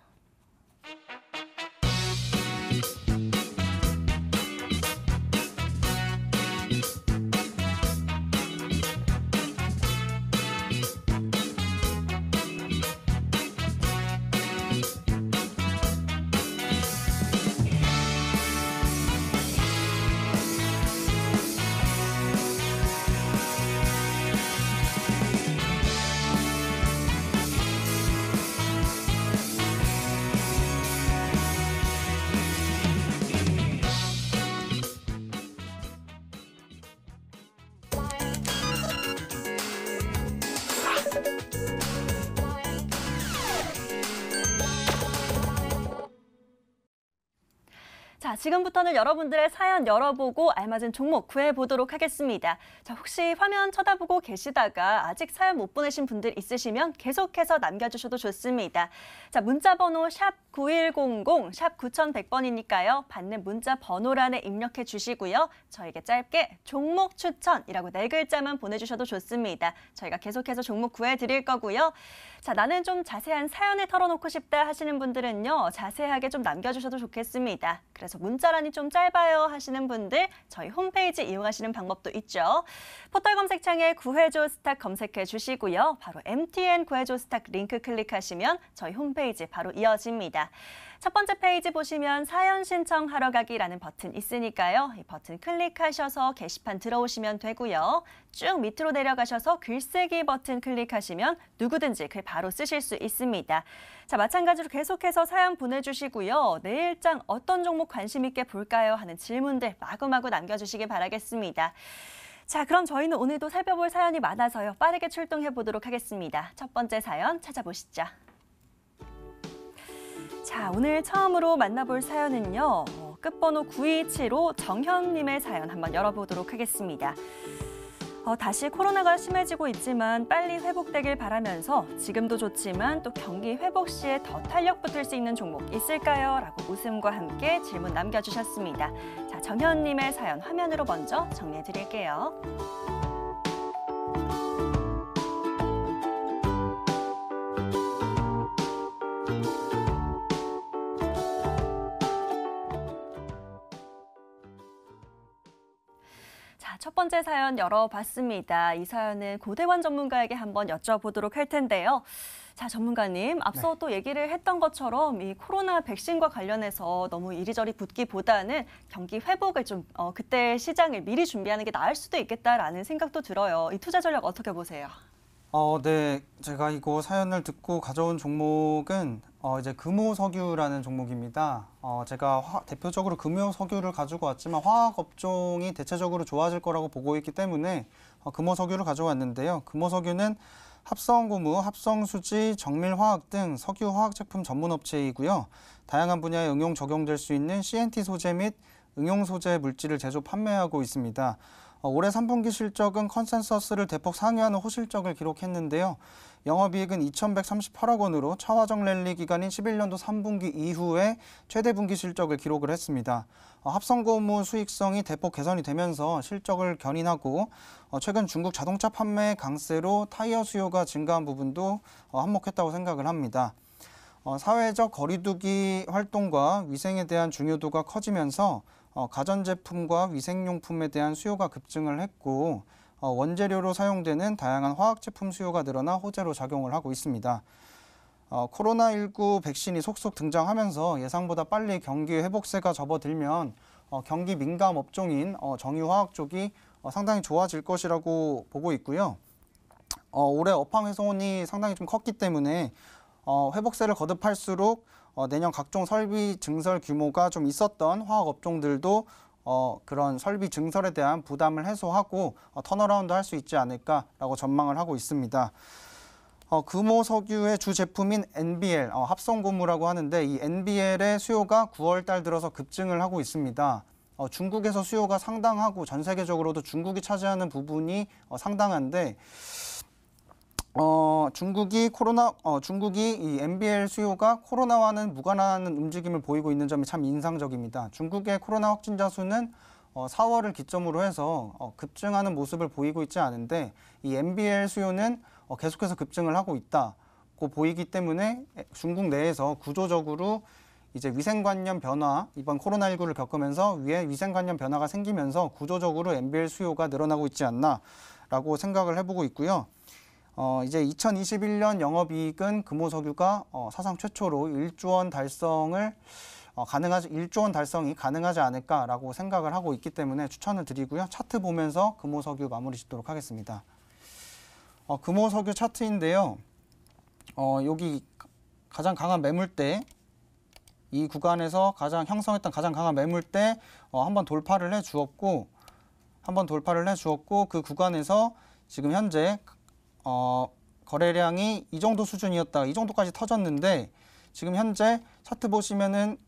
자, 지금부터는 여러분들의 사연 열어보고 알맞은 종목 구해보도록 하겠습니다. 자, 혹시 화면 쳐다보고 계시다가 아직 사연 못 보내신 분들 있으시면 계속해서 남겨주셔도 좋습니다. 자, 문자번호 샵 9100, 샵 9100번이니까요. 받는 문자 번호란에 입력해 주시고요. 저에게 짧게 종목 추천이라고 4글자만 보내주셔도 좋습니다. 저희가 계속해서 종목 구해드릴 거고요. 자, 나는 좀 자세한 사연을 털어놓고 싶다 하시는 분들은요. 자세하게 좀 남겨주셔도 좋겠습니다. 그래서 문자란이 좀 짧아요 하시는 분들 저희 홈페이지 이용하시는 방법도 있죠. 포털 검색창에 구해줘 스탁 검색해 주시고요. 바로 MTN 구해줘 스탁 링크 클릭하시면 저희 홈페이지 바로 이어집니다. 첫 번째 페이지 보시면 사연 신청하러 가기라는 버튼 있으니까요. 이 버튼 클릭하셔서 게시판 들어오시면 되고요. 쭉 밑으로 내려가셔서 글쓰기 버튼 클릭하시면 누구든지 글 바로 쓰실 수 있습니다. 자, 마찬가지로 계속해서 사연 보내주시고요. 내일장 어떤 종목 관심 있게 볼까요? 하는 질문들 마구마구 남겨주시기 바라겠습니다. 자, 그럼 저희는 오늘도 살펴볼 사연이 많아서요. 빠르게 출동해 보도록 하겠습니다. 첫 번째 사연 찾아보시죠. 자, 오늘 처음으로 만나볼 사연은요. 끝번호 9275 정현님의 사연 한번 열어보도록 하겠습니다. 다시 코로나가 심해지고 있지만 빨리 회복되길 바라면서 지금도 좋지만 또 경기 회복 시에 더 탄력 붙을 수 있는 종목 있을까요? 라고 웃음과 함께 질문 남겨주셨습니다. 자, 정현님의 사연 화면으로 먼저 정리해드릴게요. 자, 첫 번째 사연 열어봤습니다. 이 사연은 고대관 전문가에게 한번 여쭤보도록 할 텐데요. 자, 전문가님, 앞서 또 얘기를 했던 것처럼 이 코로나 백신과 관련해서 너무 이리저리 붙기보다는 경기 회복을 좀 그때 시장을 미리 준비하는 게 나을 수도 있겠다라는 생각도 들어요. 이 투자 전략 어떻게 보세요? 네, 제가 이거 사연을 듣고 가져온 종목은 이제 금호석유라는 종목입니다. 제가 대표적으로 금호석유를 가지고 왔지만 화학 업종이 대체적으로 좋아질 거라고 보고 있기 때문에 금호석유를 가져왔는데요. 금호석유는 합성고무, 합성수지, 정밀화학 등 석유화학 제품 전문 업체이고요. 다양한 분야에 응용 적용될 수 있는 CNT 소재 및 응용 소재 물질을 제조 판매하고 있습니다. 올해 3분기 실적은 컨센서스를 대폭 상회하는 호실적을 기록했는데요. 영업이익은 2,138억 원으로 차화정 랠리 기간인 11년도 3분기 이후에 최대 분기 실적을 기록을 했습니다. 합성고무 수익성이 대폭 개선이 되면서 실적을 견인하고 최근 중국 자동차 판매 강세로 타이어 수요가 증가한 부분도 한몫했다고 생각을 합니다. 사회적 거리두기 활동과 위생에 대한 중요도가 커지면서 가전제품과 위생용품에 대한 수요가 급증을 했고 원재료로 사용되는 다양한 화학제품 수요가 늘어나 호재로 작용을 하고 있습니다. 코로나19 백신이 속속 등장하면서 예상보다 빨리 경기 회복세가 접어들면 경기 민감 업종인 정유화학 쪽이 상당히 좋아질 것이라고 보고 있고요. 올해 업황 훼손이 상당히 좀 컸기 때문에 회복세를 거듭할수록 내년 각종 설비 증설 규모가 좀 있었던 화학 업종들도 그런 설비 증설에 대한 부담을 해소하고 턴어라운드 할 수 있지 않을까라고 전망을 하고 있습니다. 금호석유의 주 제품인 NBL, 합성고무라고 하는데 이 NBL의 수요가 9월 달 들어서 급증을 하고 있습니다. 중국에서 수요가 상당하고 전 세계적으로도 중국이 차지하는 부분이 상당한데 중국이 이 NBL 수요가 코로나와는 무관한 움직임을 보이고 있는 점이 참 인상적입니다. 중국의 코로나 확진자 수는 4월을 기점으로 해서 급증하는 모습을 보이고 있지 않은데 이 NBL 수요는 계속해서 급증을 하고 있다고 보이기 때문에 중국 내에서 구조적으로 이제 위생관념 변화, 이번 코로나19를 겪으면서 위생관념 변화가 생기면서 구조적으로 NBL 수요가 늘어나고 있지 않나라고 생각을 해보고 있고요. 이제 2021년 영업이익은 금호석유가 사상 최초로 1조 원 달성을 1조 원 달성이 가능하지 않을까라고 생각을 하고 있기 때문에 추천을 드리고요. 차트 보면서 금호석유 마무리 짓도록 하겠습니다. 금호석유 차트인데요. 여기 가장 강한 매물대, 이 구간에서 형성했던 가장 강한 매물대 한번 돌파를 해 주었고 그 구간에서 지금 현재 거래량이 이 정도 수준이었다가 이 정도까지 터졌는데 지금 현재 차트 보시면은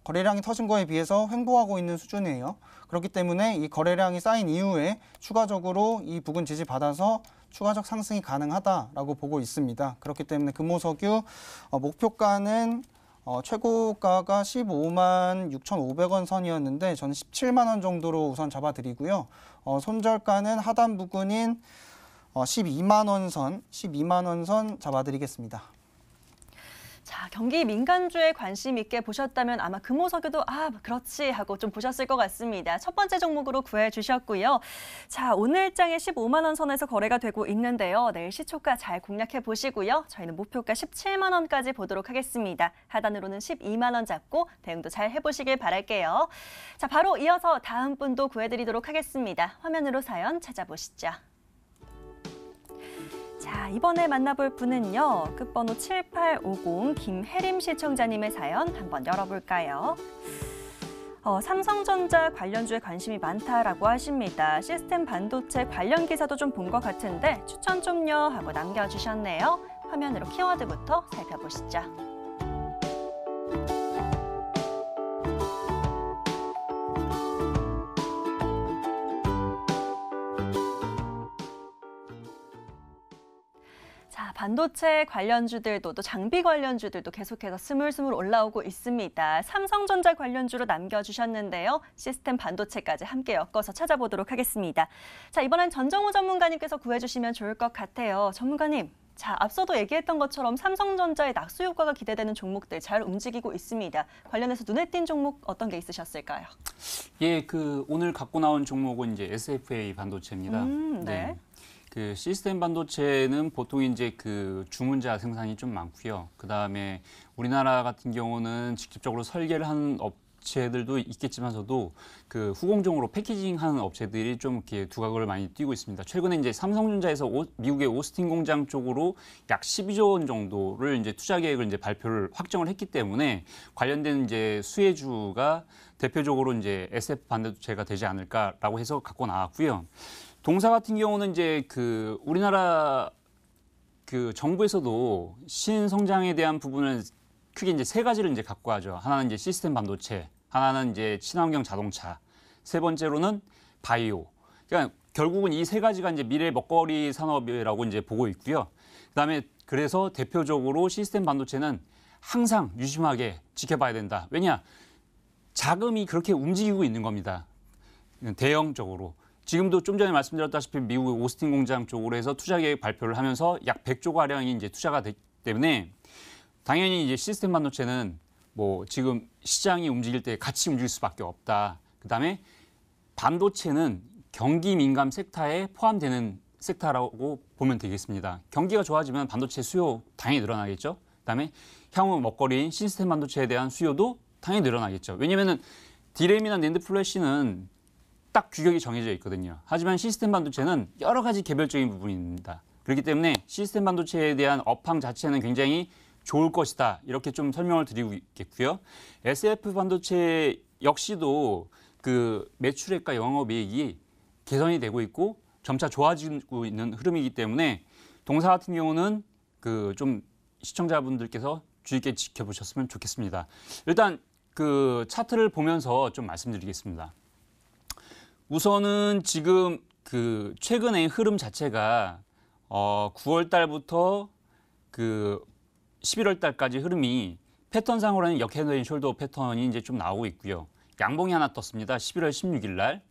거래량이 터진 거에 비해서 횡보하고 있는 수준이에요. 그렇기 때문에 이 거래량이 쌓인 이후에 추가적으로 이 부근 지지받아서 추가적 상승이 가능하다라고 보고 있습니다. 그렇기 때문에 금호석유 목표가는 최고가가 15만 6,500원 선이었는데 저는 17만 원 정도로 우선 잡아드리고요. 손절가는 하단 부근인 12만 원 선 잡아드리겠습니다. 자, 경기 민간주에 관심 있게 보셨다면 아마 금호석유도 그렇지 하고 좀 보셨을 것 같습니다. 첫 번째 종목으로 구해주셨고요. 자, 오늘장에 15만 원 선에서 거래가 되고 있는데요. 내일 시초가 잘 공략해 보시고요. 저희는 목표가 17만 원까지 보도록 하겠습니다. 하단으로는 12만 원 잡고 대응도 잘 해보시길 바랄게요. 자, 바로 이어서 다음 분도 구해드리도록 하겠습니다. 화면으로 사연 찾아보시죠. 자, 이번에 만나볼 분은요. 끝번호 7850 김혜림 시청자님의 사연 한번 열어볼까요? 삼성전자 관련주에 관심이 많다라고 하십니다. 시스템 반도체 관련 기사도 좀 본 것 같은데 추천 좀요 하고 남겨주셨네요. 화면으로 키워드부터 살펴보시죠. 반도체 관련주들도 또 장비 관련주들도 계속해서 스물스물 올라오고 있습니다. 삼성전자 관련주로 남겨주셨는데요. 시스템 반도체까지 함께 엮어서 찾아보도록 하겠습니다. 자, 이번엔 전정우 전문가님께서 구해주시면 좋을 것 같아요. 전문가님. 자, 앞서도 얘기했던 것처럼 삼성전자의 낙수 효과가 기대되는 종목들 잘 움직이고 있습니다. 관련해서 눈에 띈 종목 어떤 게 있으셨을까요? 예, 오늘 갖고 나온 종목은 이제 SFA 반도체입니다. 네. 그 시스템 반도체는 보통 이제 그 주문자 생산이 좀 많고요. 그다음에 우리나라 같은 경우는 직접적으로 설계를 하는 업체들도 있겠지만서도 그 후공정으로 패키징하는 업체들이 좀 이렇게 두각을 많이 띄고 있습니다. 최근에 이제 삼성전자에서 미국의 오스틴 공장 쪽으로 약 12조 원 정도를 이제 투자 계획을 이제 발표를 확정을 했기 때문에 관련된 이제 수혜주가 대표적으로 이제 SF 반도체가 되지 않을까라고 해서 갖고 나왔고요. 동사 같은 경우는 이제 그 우리나라 그 정부에서도 신성장에 대한 부분을 크게 이제 세 가지를 이제 갖고 하죠. 하나는 이제 시스템 반도체, 하나는 이제 친환경 자동차, 세 번째로는 바이오. 그러니까 결국은 이 세 가지가 이제 미래 먹거리 산업이라고 이제 보고 있고요. 그다음에 그래서 대표적으로 시스템 반도체는 항상 유심하게 지켜봐야 된다. 왜냐? 자금이 그렇게 움직이고 있는 겁니다. 대형적으로. 지금도 좀 전에 말씀드렸다시피 미국의 오스틴 공장 쪽으로 해서 투자 계획 발표를 하면서 약 100조 가량이 이제 투자가 됐기 때문에 당연히 이제 시스템 반도체는 뭐 지금 시장이 움직일 때 같이 움직일 수밖에 없다. 그다음에 반도체는 경기 민감 섹터에 포함되는 섹터라고 보면 되겠습니다. 경기가 좋아지면 반도체 수요 당연히 늘어나겠죠. 그다음에 향후 먹거리인 시스템 반도체에 대한 수요도 당연히 늘어나겠죠. 왜냐면은 디램이나 낸드 플래시는 딱 규격이 정해져 있거든요. 하지만 시스템 반도체는 여러 가지 개별적인 부분입니다. 그렇기 때문에 시스템 반도체에 대한 업황 자체는 굉장히 좋을 것이다. 이렇게 좀 설명을 드리고 있겠고요. SF 반도체 역시도 그 매출액과 영업이익이 개선이 되고 있고 점차 좋아지고 있는 흐름이기 때문에 동사 같은 경우는 그 좀 시청자분들께서 주의 있게 지켜보셨으면 좋겠습니다. 일단 그 차트를 보면서 좀 말씀드리겠습니다. 우선은 지금 그 최근의 흐름 자체가 9월 달부터 그 11월 달까지 흐름이 패턴상으로는 역헤드앤숄더 패턴이 이제 좀 나오고 있고요. 양봉이 하나 떴습니다. 11월 16일 날.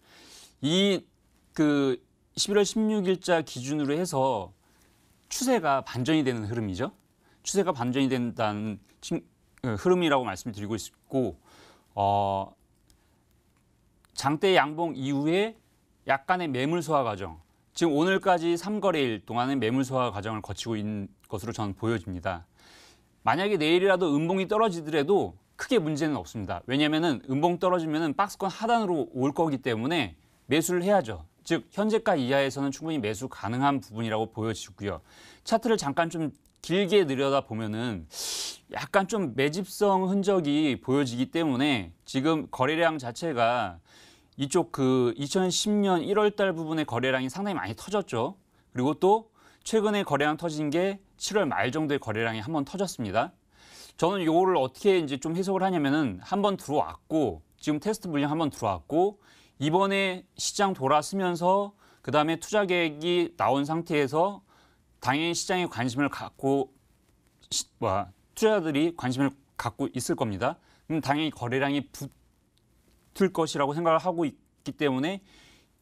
이 그 11월 16일자 기준으로 해서 추세가 반전이 되는 흐름이죠. 추세가 반전이 된다는 흐름이라고 말씀드리고 있고 장대 양봉 이후에 약간의 매물 소화 과정, 지금 오늘까지 3거래일 동안의 매물 소화 과정을 거치고 있는 것으로 저는 보여집니다. 만약에 내일이라도 음봉이 떨어지더라도 크게 문제는 없습니다. 왜냐하면 음봉 떨어지면 박스권 하단으로 올 거기 때문에 매수를 해야죠. 즉 현재가 이하에서는 충분히 매수 가능한 부분이라고 보여지고요. 차트를 잠깐 좀 길게 들여다보면은 약간 좀 매집성 흔적이 보여지기 때문에 지금 거래량 자체가 이쪽 그 2010년 1월 달 부분의 거래량이 상당히 많이 터졌죠. 그리고 또 최근에 거래량 터진 게 7월 말 정도의 거래량이 한번 터졌습니다. 저는 요거를 어떻게 이제 좀 해석을 하냐면은 한번 들어왔고 지금 테스트 물량 한번 들어왔고 이번에 시장 돌아서면서 그다음에 투자 계획이 나온 상태에서 당연히 시장에 관심을 갖고 투자자들이 관심을 갖고 있을 겁니다. 그럼 당연히 거래량이 붙을 것이라고 생각을 하고 있기 때문에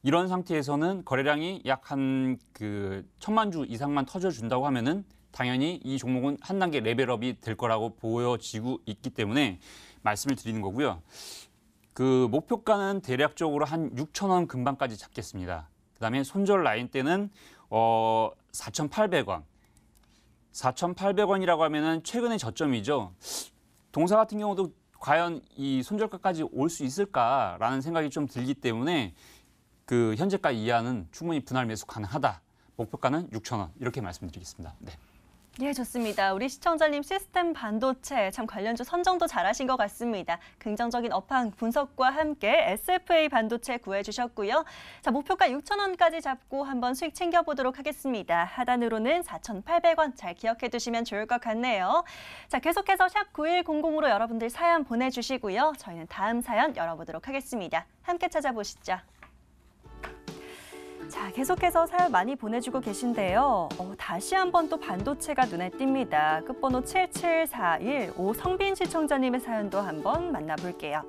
이런 상태에서는 거래량이 약 한 그 1000만 주 이상만 터져준다고 하면은 당연히 이 종목은 한 단계 레벨업이 될 거라고 보여지고 있기 때문에 말씀을 드리는 거고요. 그 목표가는 대략적으로 한 6,000원 근방까지 잡겠습니다. 그다음에 손절 라인 때는 4,800원. 4,800원이라고 하면은 최근의 저점이죠. 동사 같은 경우도 과연 이 손절가까지 올 수 있을까라는 생각이 좀 들기 때문에 그 현재가 이하는 충분히 분할 매수 가능하다. 목표가는 6,000원 이렇게 말씀드리겠습니다. 네. 예, 좋습니다. 우리 시청자님 시스템 반도체 참 관련주 선정도 잘하신 것 같습니다. 긍정적인 업황 분석과 함께 SFA 반도체 구해주셨고요. 자, 목표가 6,000원까지 잡고 한번 수익 챙겨보도록 하겠습니다. 하단으로는 4,800원 잘 기억해 두시면 좋을 것 같네요. 자, 계속해서 샵 9100으로 여러분들 사연 보내주시고요. 저희는 다음 사연 열어보도록 하겠습니다. 함께 찾아보시죠. 자, 계속해서 사연 많이 보내주고 계신데요. 다시 한번 또 반도체가 눈에 띕니다. 끝번호 7741 오성빈 시청자님의 사연도 한번 만나볼게요.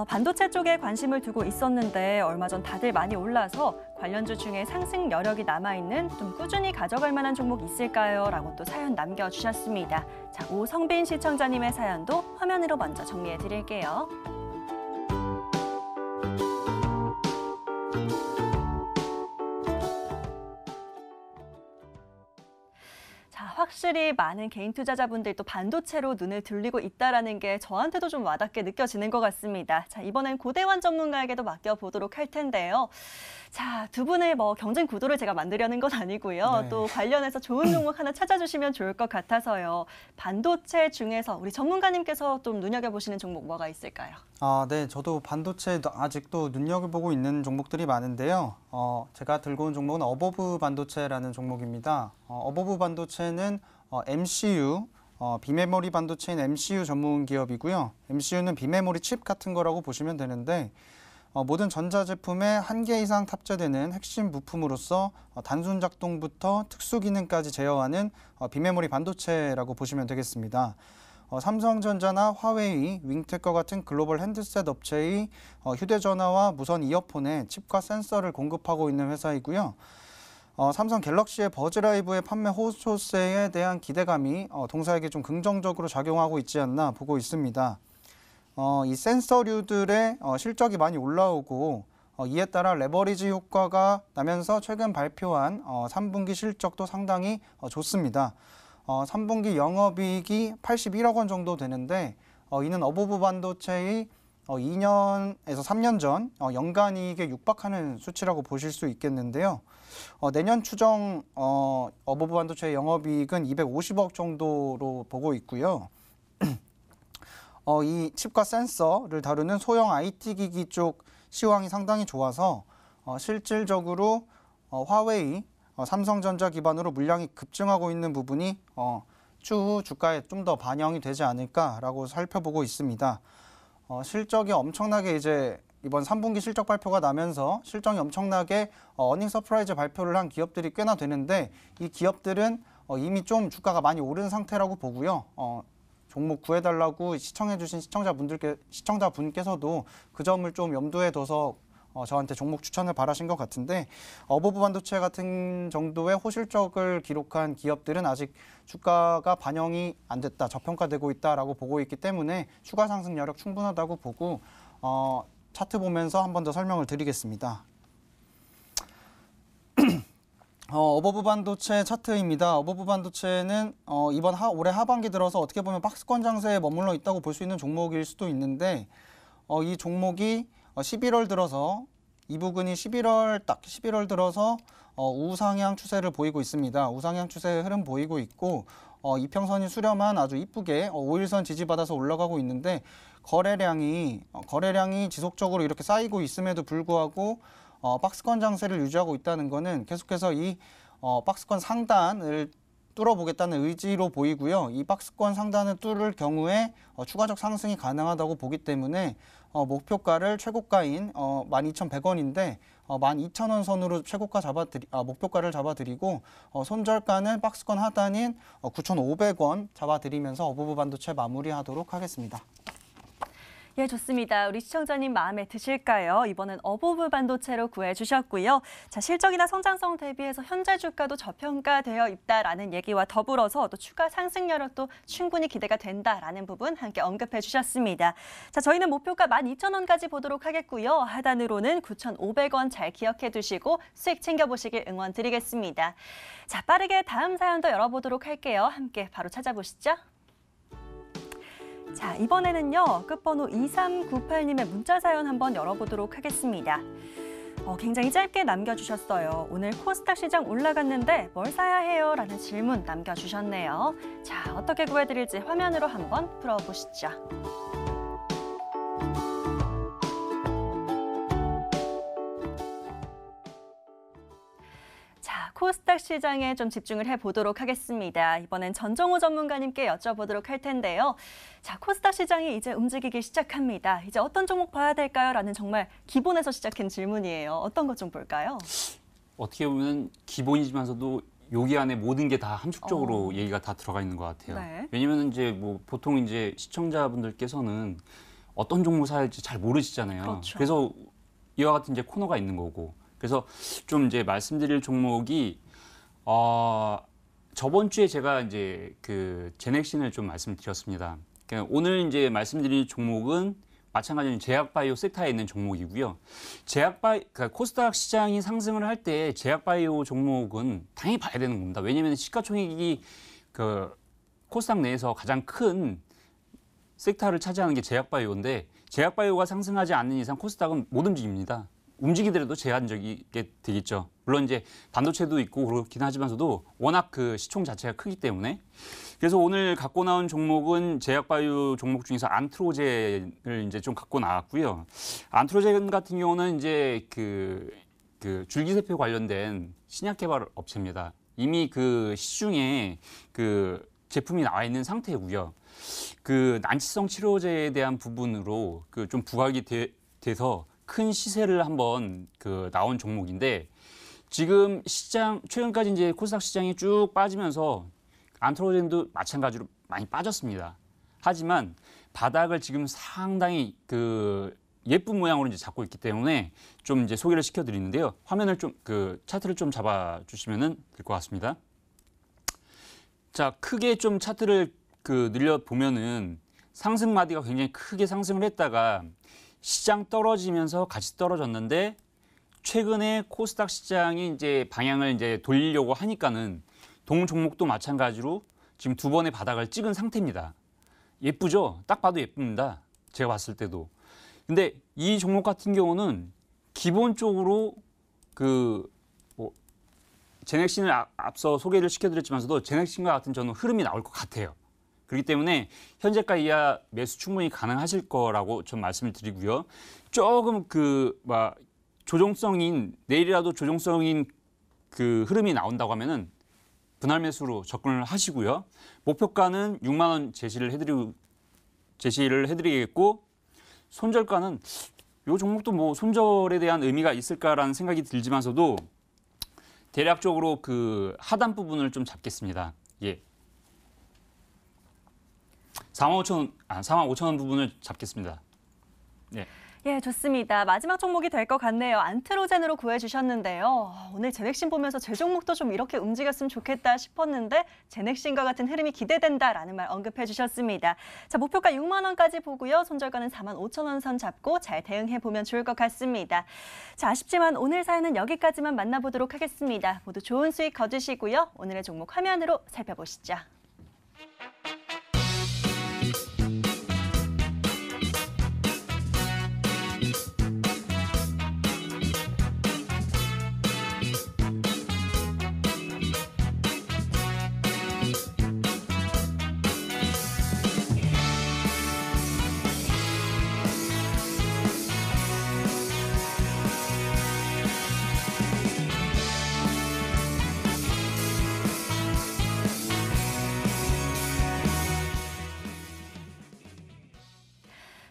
반도체 쪽에 관심을 두고 있었는데 얼마 전 다들 많이 올라서 관련주 중에 상승 여력이 남아있는 좀 꾸준히 가져갈 만한 종목 있을까요? 라고 또 사연 남겨주셨습니다. 자, 오성빈 시청자님의 사연도 화면으로 먼저 정리해 드릴게요. 자, 확실히 많은 개인 투자자분들 또 반도체로 눈을 돌리고 있다는 게 저한테도 좀 와닿게 느껴지는 것 같습니다. 자, 이번엔 고대환 전문가에게도 맡겨보도록 할 텐데요. 자, 두 분의 경쟁 구도를 제가 만들려는 건 아니고요. 네. 또 관련해서 좋은 종목 하나 찾아주시면 좋을 것 같아서요. 반도체 중에서 우리 전문가님께서 좀 눈여겨보시는 종목 뭐가 있을까요? 네, 저도 반도체 아직도 눈여겨보고 있는 종목들이 많은데요. 제가 들고 온 종목은 어버브 반도체라는 종목입니다. 어버브 반도체는 MCU, 비메모리 반도체인 MCU 전문 기업이고요. MCU는 비메모리 칩 같은 거라고 보시면 되는데 모든 전자제품에 한 개 이상 탑재되는 핵심 부품으로서 단순 작동부터 특수 기능까지 제어하는 비메모리 반도체라고 보시면 되겠습니다. 삼성전자나 화웨이, 윙텍과 같은 글로벌 핸드셋 업체의 휴대전화와 무선 이어폰에 칩과 센서를 공급하고 있는 회사이고요. 삼성 갤럭시의 버즈라이브의 판매 호조세에 대한 기대감이 동사에게 좀 긍정적으로 작용하고 있지 않나 보고 있습니다. 이 센서류들의 실적이 많이 올라오고 이에 따라 레버리지 효과가 나면서 최근 발표한 3분기 실적도 상당히 좋습니다. 3분기 영업이익이 81억 원 정도 되는데 이는 어버브 반도체의 2년에서 3년 전 연간이익에 육박하는 수치라고 보실 수 있겠는데요. 내년 추정 어버브 반도체의 영업이익은 250억 정도로 보고 있고요. 이 칩과 센서를 다루는 소형 IT 기기 쪽 시황이 상당히 좋아서 실질적으로 화웨이, 삼성전자 기반으로 물량이 급증하고 있는 부분이 추후 주가에 좀 더 반영이 되지 않을까라고 살펴보고 있습니다. 실적이 엄청나게 이제 이번 3분기 실적 발표가 나면서 실적이 엄청나게 어닝 서프라이즈 발표를 한 기업들이 꽤나 되는데 이 기업들은 이미 좀 주가가 많이 오른 상태라고 보고요. 종목 구해달라고 시청해주신 시청자분께서도 그 점을 좀 염두에 둬서 저한테 종목 추천을 바라신 것 같은데 어버브 반도체 같은 정도의 호실적을 기록한 기업들은 아직 주가가 반영이 안 됐다, 저평가되고 있다라고 보고 있기 때문에 추가 상승 여력 충분하다고 보고 차트 보면서 한 번 더 설명을 드리겠습니다. 어버브 반도체 차트입니다. 어버브 반도체는 이번 올해 하반기 들어서 어떻게 보면 박스권 장세에 머물러 있다고 볼 수 있는 종목일 수도 있는데 이 종목이 11월 들어서 이 부근이 11월 들어서 우상향 추세를 보이고 있습니다. 우상향 추세의 흐름 보이고 있고 이평선이 수렴한 아주 이쁘게 5일선 지지받아서 올라가고 있는데 거래량이 지속적으로 이렇게 쌓이고 있음에도 불구하고 박스권 장세를 유지하고 있다는 것은 계속해서 이 박스권 상단을 뚫어보겠다는 의지로 보이고요. 이 박스권 상단을 뚫을 경우에 추가적 상승이 가능하다고 보기 때문에 목표가를 최고가인 12,100원인데 12,000원 선으로 목표가를 잡아드리고 손절가는 박스권 하단인 9,500원 잡아드리면서 어버브 반도체 마무리하도록 하겠습니다. 예, 좋습니다. 우리 시청자님 마음에 드실까요? 이번엔 어버브 반도체로 구해주셨고요. 자, 실적이나 성장성 대비해서 현재 주가도 저평가되어 있다라는 얘기와 더불어서 또 추가 상승 여력도 충분히 기대가 된다라는 부분 함께 언급해 주셨습니다. 자, 저희는 목표가 12,000원까지 보도록 하겠고요. 하단으로는 9,500원 잘 기억해 두시고 수익 챙겨보시길 응원드리겠습니다. 자, 빠르게 다음 사연도 열어보도록 할게요. 함께 바로 찾아보시죠. 자, 이번에는요, 끝번호 2398님의 문자 사연 한번 열어보도록 하겠습니다. 굉장히 짧게 남겨주셨어요. 오늘 코스닥 시장 올라갔는데 뭘 사야 해요? 라는 질문 남겨주셨네요. 자, 어떻게 구해드릴지 화면으로 한번 풀어보시죠. 자, 코스닥 시장에 좀 집중을 해보도록 하겠습니다. 이번엔 전정호 전문가님께 여쭤보도록 할 텐데요. 자, 코스닥 시장이 이제 움직이기 시작합니다. 이제 어떤 종목 봐야 될까요? 라는 정말 기본에서 시작한 질문이에요. 어떤 것 좀 볼까요? 어떻게 보면 기본이지만서도 여기 안에 모든 게 다 함축적으로 얘기가 다 들어가 있는 것 같아요. 네. 왜냐면 이제 뭐 보통 이제 시청자분들께서는 어떤 종목 사야 할지 잘 모르시잖아요. 그렇죠. 그래서 이와 같은 이제 코너가 있는 거고. 그래서 좀 이제 말씀드릴 종목이 저번 주에 제가 이제 그 제넥신을 좀 말씀드렸습니다. 그러니까 오늘 이제 말씀드릴 종목은 마찬가지로 제약바이오 섹터에 있는 종목이고요. 그러니까 코스닥 시장이 상승을 할 때 제약바이오 종목은 당연히 봐야 되는 겁니다. 왜냐하면 시가총액이 그 코스닥 내에서 가장 큰 섹터를 차지하는 게 제약바이오인데 제약바이오가 상승하지 않는 이상 코스닥은 못 움직입니다. 움직이더라도 제한적이게 되겠죠. 물론 이제 반도체도 있고 그렇긴 하지만서도 워낙 그 시총 자체가 크기 때문에. 그래서 오늘 갖고 나온 종목은 제약바이오 종목 중에서 안트로젠을 이제 좀 갖고 나왔고요. 안트로젠 같은 경우는 이제 그 줄기세포 관련된 신약 개발 업체입니다. 이미 그 시중에 그 제품이 나와 있는 상태고요. 그 난치성 치료제에 대한 부분으로 그 좀 부각이 돼서 큰 시세를 한번 그 나온 종목인데 지금 시장 최근까지 이제 코스닥 시장이 쭉 빠지면서 안트로젠도 마찬가지로 많이 빠졌습니다. 하지만 바닥을 지금 상당히 그 예쁜 모양으로 이제 잡고 있기 때문에 좀 이제 소개를 시켜드리는데요. 화면을 좀 그 차트를 좀 잡아주시면은 될 것 같습니다. 자, 크게 좀 차트를 그 늘려 보면은 상승 마디가 굉장히 크게 상승을 했다가 시장 떨어지면서 같이 떨어졌는데 최근에 코스닥 시장이 이제 방향을 이제 돌리려고 하니까는 동 종목도 마찬가지로 지금 두 번의 바닥을 찍은 상태입니다. 예쁘죠? 딱 봐도 예쁩니다. 제가 봤을 때도. 근데 이 종목 같은 경우는 기본적으로 그 뭐 제넥신을 앞서 소개를 시켜드렸지만서도 제넥신과 같은 저는 흐름이 나올 것 같아요. 그렇기 때문에 현재가 이하 매수 충분히 가능하실 거라고 좀 말씀을 드리고요. 조금 조정성인 내일이라도 조정성인 그 흐름이 나온다고 하면은 분할 매수로 접근을 하시고요. 목표가는 6만 원 제시를 해드리겠고 손절가는 이 종목도 뭐 손절에 대한 의미가 있을까라는 생각이 들지만서도 대략적으로 그 하단 부분을 좀 잡겠습니다. 예. 45,000원 부분을 잡겠습니다. 네. 예, 좋습니다. 마지막 종목이 될 것 같네요. 안트로젠으로 구해주셨는데요. 오늘 제넥신 보면서 제 종목도 좀 이렇게 움직였으면 좋겠다 싶었는데 제넥신과 같은 흐름이 기대된다라는 말 언급해 주셨습니다. 자, 목표가 6만 원까지 보고요. 손절가는 45,000원 선 잡고 잘 대응해보면 좋을 것 같습니다. 자, 아쉽지만 오늘 사연은 여기까지만 만나보도록 하겠습니다. 모두 좋은 수익 거두시고요. 오늘의 종목 화면으로 살펴보시죠.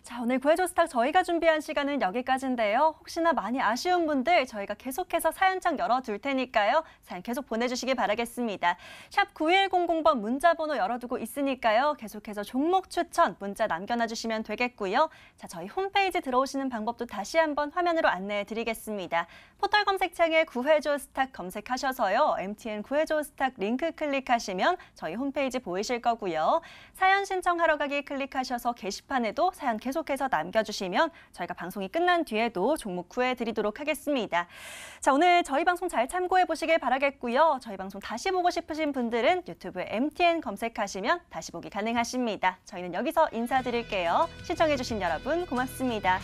자, 오늘 구해줘 스탁 저희가 준비한 시간은 여기까지인데요. 혹시나 많이 아쉬운 분들 저희가 계속해서 사연창 열어둘 테니까요. 사연 계속 보내주시기 바라겠습니다. 샵 9100번 문자번호 열어두고 있으니까요. 계속해서 종목 추천 문자 남겨놔주시면 되겠고요. 자, 저희 홈페이지 들어오시는 방법도 다시 한번 화면으로 안내해드리겠습니다. 포털 검색창에 구해줘 스탁 검색하셔서요. MTN 구해줘 스탁 링크 클릭하시면 저희 홈페이지 보이실 거고요. 사연 신청하러 가기 클릭하셔서 게시판에도 사연 계속해서 남겨주시면 저희가 방송이 끝난 뒤에도 종목 구해드리도록 하겠습니다. 자, 오늘 저희 방송 잘 참고해 보시길 바라겠고요. 저희 방송 다시 보고 싶으신 분들은 유튜브에 MTN 검색하시면 다시 보기 가능하십니다. 저희는 여기서 인사드릴게요. 시청해주신 여러분 고맙습니다.